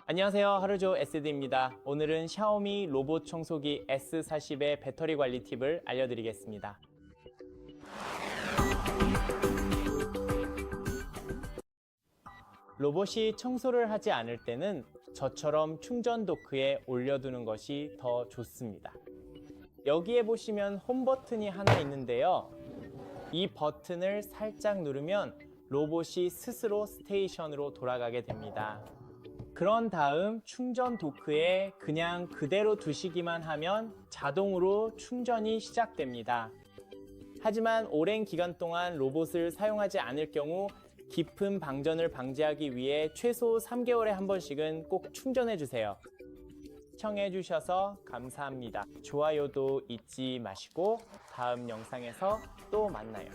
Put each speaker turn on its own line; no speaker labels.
안녕하세요. 하루조 SD입니다. 오늘은 샤오미 로봇 청소기 S40의 배터리 관리 팁을 알려드리겠습니다. 로봇이 청소를 하지 않을 때는 저처럼 충전 도크에 올려두는 것이 더 좋습니다. 여기에 보시면 홈 버튼이 하나 있는데요. 이 버튼을 살짝 누르면 로봇이 스스로 스테이션으로 돌아가게 됩니다. 그런 다음 충전 도크에 그냥 그대로 두시기만 하면 자동으로 충전이 시작됩니다. 하지만 오랜 기간 동안 로봇을 사용하지 않을 경우 깊은 방전을 방지하기 위해 최소 3개월에 한 번씩은 꼭 충전해 주세요. 시청해 주셔서 감사합니다. 좋아요도 잊지 마시고 다음 영상에서 또 만나요.